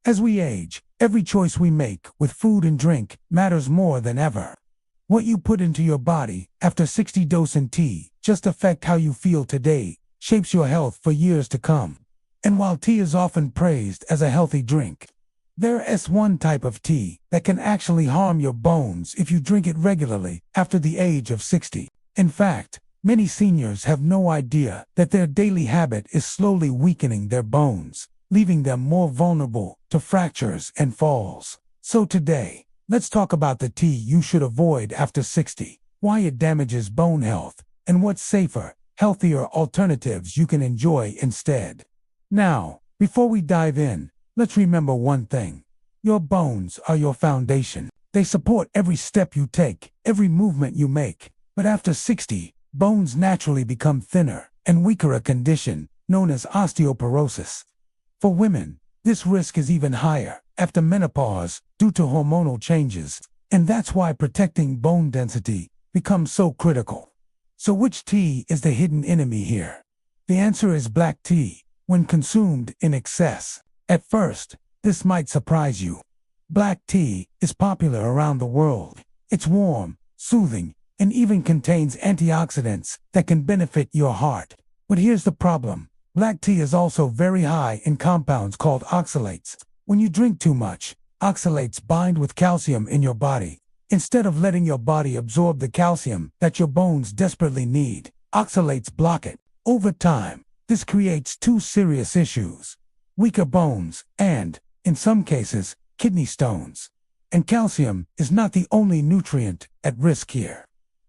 As we age, every choice we make with food and drink matters more than ever. What you put into your body after 60 dosing tea just affect how you feel today, shapes your health for years to come. And while tea is often praised as a healthy drink, there is one type of tea that can actually harm your bones if you drink it regularly after the age of 60. In fact, many seniors have no idea that their daily habit is slowly weakening their bones, leaving them more vulnerable to fractures and falls. So today, let's talk about the tea you should avoid after 60, why it damages bone health, and what safer, healthier alternatives you can enjoy instead. Now, before we dive in, let's remember one thing. Your bones are your foundation. They support every step you take, every movement you make. But after 60, bones naturally become thinner and weaker, a condition known as osteoporosis. For women, this risk is even higher after menopause due to hormonal changes, and that's why protecting bone density becomes so critical. So which tea is the hidden enemy here? The answer is black tea, when consumed in excess. At first, this might surprise you. Black tea is popular around the world. It's warm, soothing, and even contains antioxidants that can benefit your heart. But here's the problem. Black tea is also very high in compounds called oxalates. When you drink too much, oxalates bind with calcium in your body. Instead of letting your body absorb the calcium that your bones desperately need, oxalates block it. Over time, this creates two serious issues: weaker bones and, in some cases, kidney stones. And calcium is not the only nutrient at risk here.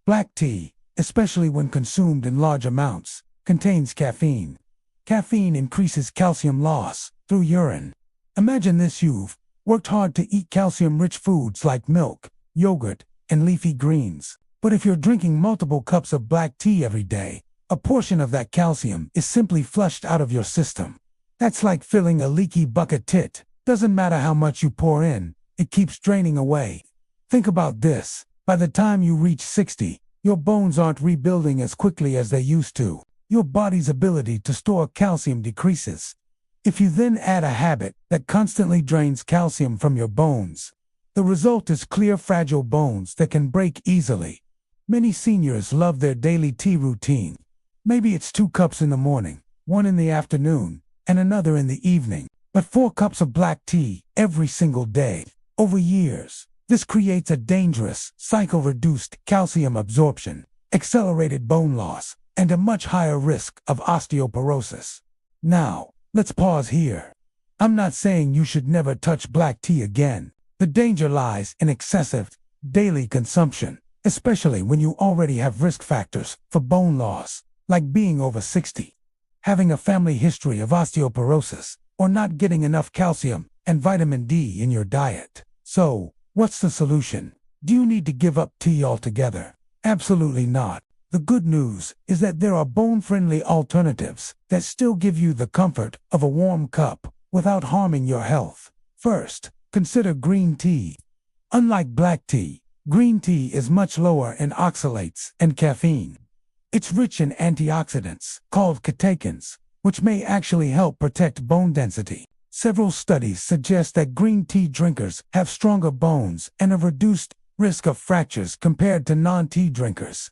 Black tea, especially when consumed in large amounts, contains caffeine. Caffeine increases calcium loss through urine. Imagine this: you've worked hard to eat calcium-rich foods like milk, yogurt, and leafy greens. But if you're drinking multiple cups of black tea every day, a portion of that calcium is simply flushed out of your system. That's like filling a leaky bucket tit. Doesn't matter how much you pour in, it keeps draining away. Think about this. By the time you reach 60, your bones aren't rebuilding as quickly as they used to. Your body's ability to store calcium decreases. If you then add a habit that constantly drains calcium from your bones, the result is clear, fragile bones that can break easily. Many seniors love their daily tea routine. Maybe it's 2 cups in the morning, 1 in the afternoon, and another in the evening, but 4 cups of black tea every single day. Over years, this creates a dangerous cycle: reduced calcium absorption, accelerated bone loss, and a much higher risk of osteoporosis. Now, let's pause here. I'm not saying you should never touch black tea again. The danger lies in excessive daily consumption, especially when you already have risk factors for bone loss, like being over 60, having a family history of osteoporosis, or not getting enough calcium and vitamin D in your diet. So, what's the solution? Do you need to give up tea altogether? Absolutely not. The good news is that there are bone-friendly alternatives that still give you the comfort of a warm cup without harming your health. First, consider green tea. Unlike black tea, green tea is much lower in oxalates and caffeine. It's rich in antioxidants, called catechins, which may actually help protect bone density. Several studies suggest that green tea drinkers have stronger bones and a reduced risk of fractures compared to non-tea drinkers.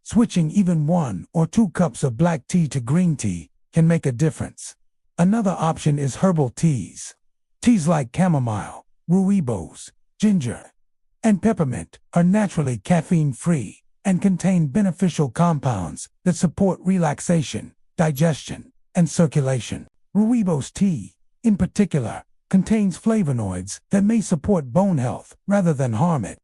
Switching even 1 or 2 cups of black tea to green tea can make a difference. Another option is herbal teas. Teas like chamomile, rooibos, ginger, and peppermint are naturally caffeine-free and contain beneficial compounds that support relaxation, digestion, and circulation. Rooibos tea, in particular, contains flavonoids that may support bone health rather than harm it.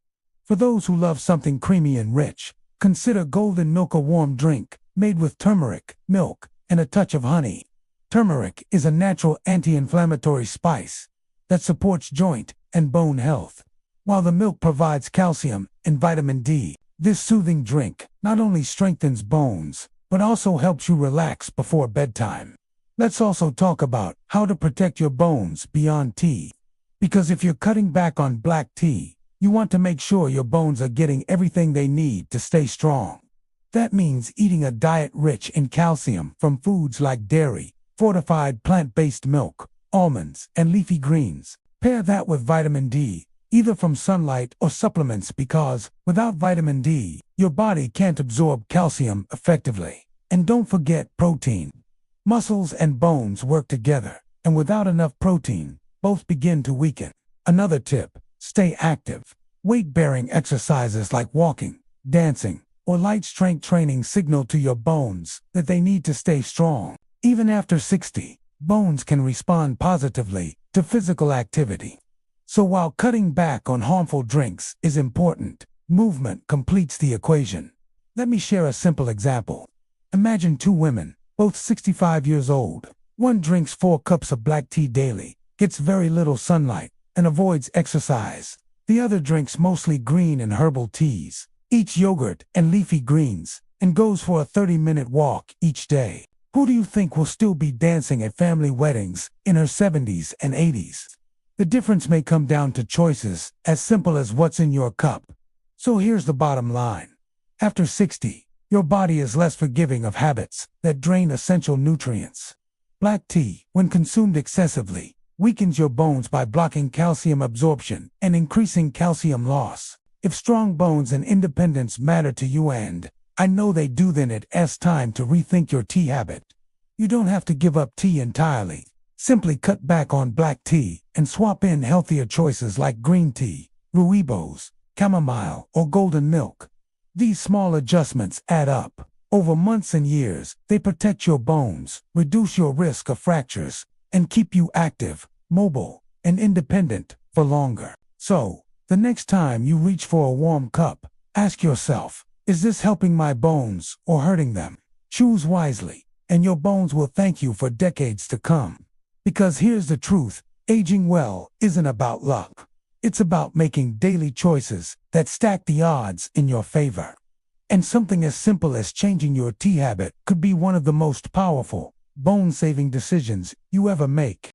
For those who love something creamy and rich, consider golden milk, a warm drink made with turmeric, milk, and a touch of honey. Turmeric is a natural anti-inflammatory spice that supports joint and bone health. While the milk provides calcium and vitamin D, this soothing drink not only strengthens bones, but also helps you relax before bedtime. Let's also talk about how to protect your bones beyond tea. Because if you're cutting back on black tea, you want to make sure your bones are getting everything they need to stay strong. That means eating a diet rich in calcium from foods like dairy, fortified plant-based milk, almonds, and leafy greens. Pair that with vitamin D, either from sunlight or supplements, because without vitamin D, your body can't absorb calcium effectively. And don't forget protein. Muscles and bones work together, and without enough protein, both begin to weaken. Another tip: stay active. Weight-bearing exercises like walking, dancing, or light strength training signal to your bones that they need to stay strong. Even after 60, bones can respond positively to physical activity. So while cutting back on harmful drinks is important, movement completes the equation. Let me share a simple example. Imagine two women, both 65 years old. One drinks 4 cups of black tea daily, gets very little sunlight, and avoids exercise. The other drinks mostly green and herbal teas, eats yogurt and leafy greens, and goes for a 30-minute walk each day. Who do you think will still be dancing at family weddings in her 70s and 80s? The difference may come down to choices as simple as what's in your cup. So here's the bottom line. After 60, your body is less forgiving of habits that drain essential nutrients. Black tea, when consumed excessively, weakens your bones by blocking calcium absorption and increasing calcium loss. If strong bones and independence matter to you, and I know they do, then it's time to rethink your tea habit. You don't have to give up tea entirely. Simply cut back on black tea and swap in healthier choices like green tea, rooibos, chamomile, or golden milk. These small adjustments add up. Over months and years, they protect your bones, reduce your risk of fractures, and keep you active, mobile, and independent for longer. So, the next time you reach for a warm cup, ask yourself, is this helping my bones or hurting them? Choose wisely, and your bones will thank you for decades to come. Because here's the truth, aging well isn't about luck. It's about making daily choices that stack the odds in your favor. And something as simple as changing your tea habit could be one of the most powerful, bone-saving decisions you ever make.